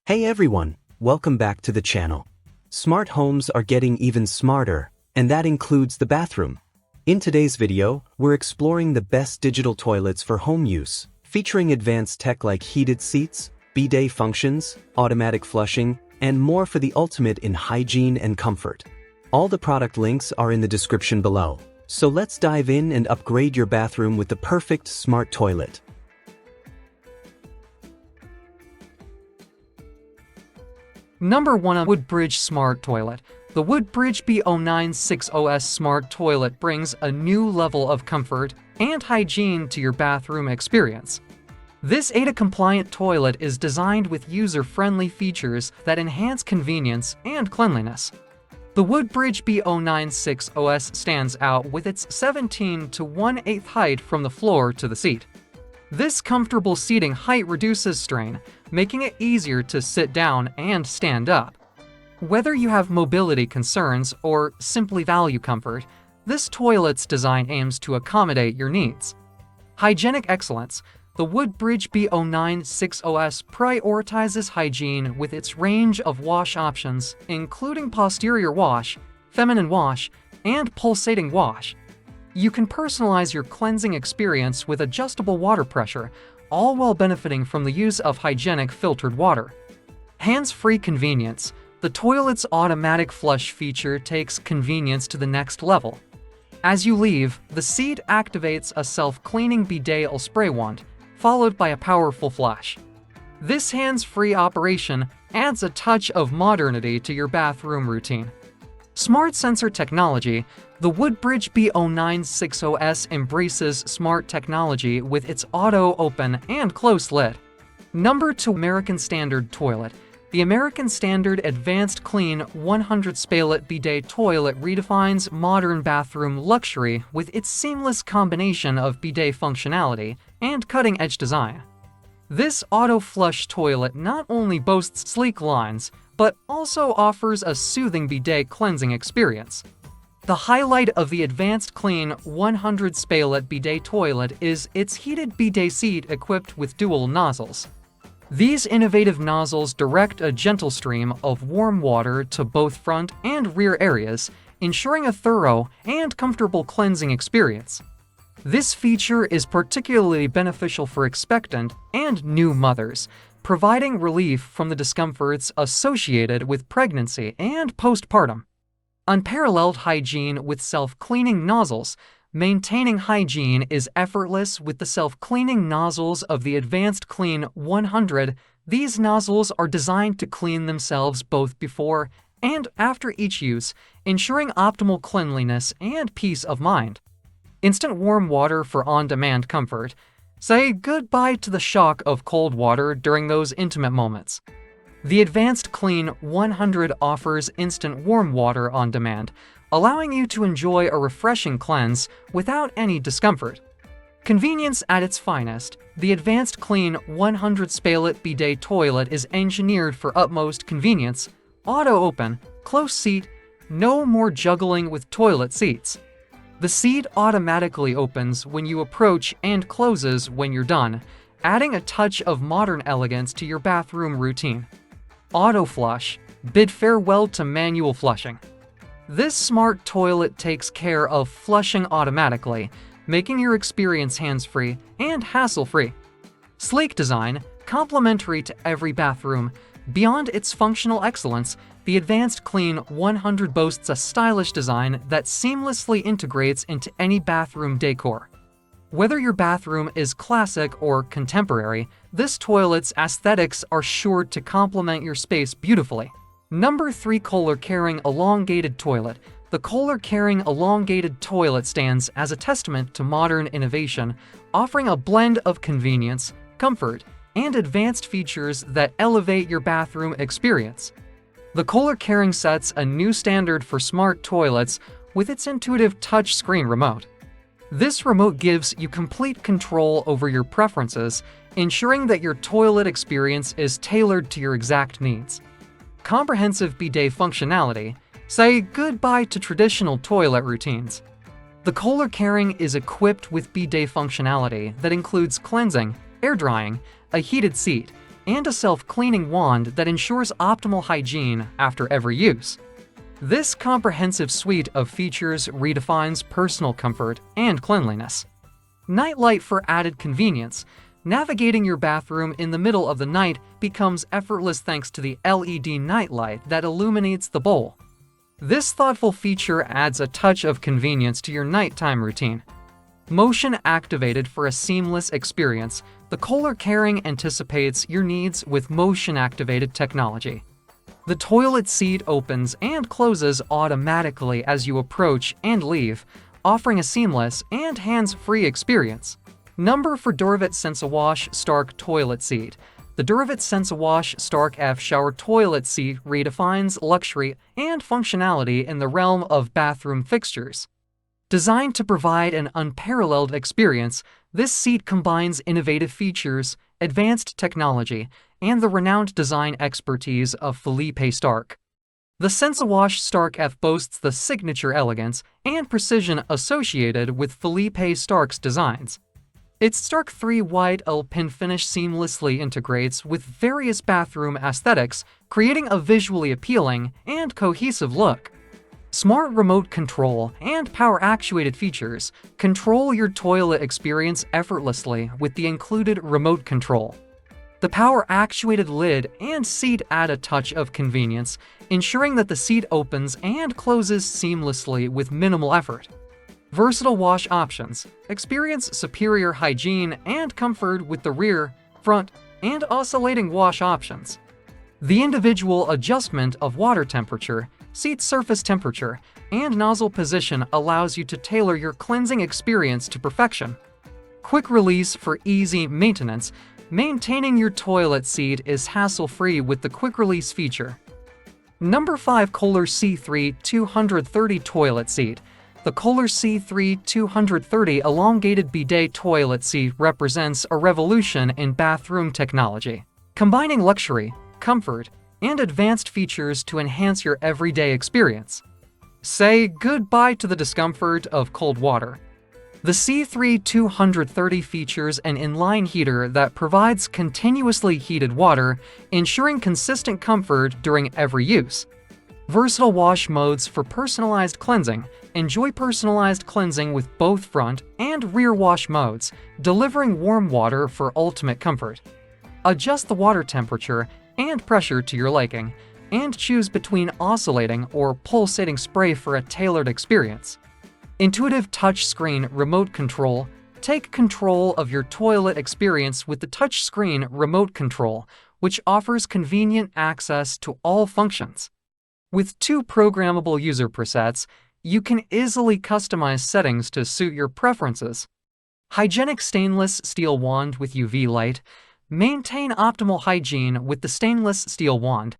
Hey everyone, welcome back to the channel. Smart homes are getting even smarter, and that includes the bathroom. In today's video, we're exploring the best digital toilets for home use, featuring advanced tech like heated seats, bidet functions, automatic flushing, and more for the ultimate in hygiene and comfort. All the product links are in the description below, so let's dive in and upgrade your bathroom with the perfect smart toilet. Number 1. Woodbridge Smart Toilet. The Woodbridge B0960S Smart Toilet brings a new level of comfort and hygiene to your bathroom experience. This ADA-compliant toilet is designed with user-friendly features that enhance convenience and cleanliness. The Woodbridge B0960S stands out with its 17 to 1/8 height from the floor to the seat. This comfortable seating height reduces strain, making it easier to sit down and stand up. Whether you have mobility concerns or simply value comfort, this toilet's design aims to accommodate your needs. Hygienic excellence. The Woodbridge B0960S prioritizes hygiene with its range of wash options, including posterior wash, feminine wash, and pulsating wash. You can personalize your cleansing experience with adjustable water pressure, all while benefiting from the use of hygienic filtered water. Hands-free convenience. The toilet's automatic flush feature takes convenience to the next level. As you leave, the seat activates a self-cleaning bidet spray wand, followed by a powerful flush. This hands-free operation adds a touch of modernity to your bathroom routine. Smart sensor technology. The Woodbridge B0960S embraces smart technology with its auto-open and close lid. Number 2. American Standard Toilet. The American Standard Advanced Clean 100 Spalet Bidet Toilet redefines modern bathroom luxury with its seamless combination of bidet functionality and cutting-edge design. This auto-flush toilet not only boasts sleek lines, but also offers a soothing bidet cleansing experience. The highlight of the Advanced Clean 100 Spalet Bidet Toilet is its heated bidet seat equipped with dual nozzles. These innovative nozzles direct a gentle stream of warm water to both front and rear areas, ensuring a thorough and comfortable cleansing experience. This feature is particularly beneficial for expectant and new mothers, providing relief from the discomforts associated with pregnancy and postpartum. Unparalleled hygiene with self-cleaning nozzles. Maintaining hygiene is effortless with the self-cleaning nozzles of the Advanced Clean 100. These nozzles are designed to clean themselves both before and after each use, ensuring optimal cleanliness and peace of mind. Instant warm water for on-demand comfort. Say goodbye to the shock of cold water during those intimate moments. The Advanced Clean 100 offers instant warm water on demand, allowing you to enjoy a refreshing cleanse without any discomfort. Convenience at its finest. The Advanced Clean 100 Spalet Bidet Toilet is engineered for utmost convenience. Auto-open, close seat, no more juggling with toilet seats. The seat automatically opens when you approach and closes when you're done, adding a touch of modern elegance to your bathroom routine. Auto flush. Bid farewell to manual flushing. This smart toilet takes care of flushing automatically, making your experience hands-free and hassle-free. Sleek design, complementary to every bathroom. Beyond its functional excellence, the Advanced Clean 100 boasts a stylish design that seamlessly integrates into any bathroom decor. Whether your bathroom is classic or contemporary, this toilet's aesthetics are sure to complement your space beautifully. Number 3. Kohler Carrying Elongated Toilet. The Kohler Carrying Elongated Toilet stands as a testament to modern innovation, offering a blend of convenience, comfort, and advanced features that elevate your bathroom experience. The Kohler Carrying sets a new standard for smart toilets with its intuitive touch-screen remote. This remote gives you complete control over your preferences, ensuring that your toilet experience is tailored to your exact needs. Comprehensive bidet functionality. Say goodbye to traditional toilet routines. The Kohler Carrying is equipped with bidet functionality that includes cleansing, air drying, a heated seat, and a self-cleaning wand that ensures optimal hygiene after every use. This comprehensive suite of features redefines personal comfort and cleanliness. Nightlight for added convenience. Navigating your bathroom in the middle of the night becomes effortless thanks to the LED nightlight that illuminates the bowl. This thoughtful feature adds a touch of convenience to your nighttime routine. Motion activated for a seamless experience, the Kohler Caring anticipates your needs with motion-activated technology. The toilet seat opens and closes automatically as you approach and leave, offering a seamless and hands-free experience. Number for Duravet SensaWash Stark Toilet Seat. The Duravet SensaWash Stark F Shower Toilet Seat redefines luxury and functionality in the realm of bathroom fixtures. Designed to provide an unparalleled experience, this seat combines innovative features, advanced technology, and the renowned design expertise of Felipe Stark. The SensaWash Stark F boasts the signature elegance and precision associated with Felipe Stark's designs. Its Stark 3 white pin finish seamlessly integrates with various bathroom aesthetics, creating a visually appealing and cohesive look. Smart remote control and power-actuated features control your toilet experience effortlessly with the included remote control. The power-actuated lid and seat add a touch of convenience, ensuring that the seat opens and closes seamlessly with minimal effort. Versatile wash options. Experience superior hygiene and comfort with the rear, front, and oscillating wash options. The individual adjustment of water temperature, seat surface temperature, and nozzle position allows you to tailor your cleansing experience to perfection. Quick release for easy maintenance. Maintaining your toilet seat is hassle-free with the quick release feature. Number 5 Kohler C3 230 Toilet Seat. The Kohler C3 230 elongated bidet toilet seat represents a revolution in bathroom technology, combining luxury, comfort, and advanced features to enhance your everyday experience. Say goodbye to the discomfort of cold water. The C3 230 features an inline heater that provides continuously heated water, ensuring consistent comfort during every use. Versatile wash modes for personalized cleansing. Enjoy personalized cleansing with both front and rear wash modes, delivering warm water for ultimate comfort. Adjust the water temperature and pressure to your liking, and choose between oscillating or pulsating spray for a tailored experience. Intuitive touchscreen remote control. Take control of your toilet experience with the touchscreen remote control, which offers convenient access to all functions. With 2 programmable user presets, you can easily customize settings to suit your preferences. Hygienic stainless steel wand with UV light. Maintain optimal hygiene with the stainless steel wand,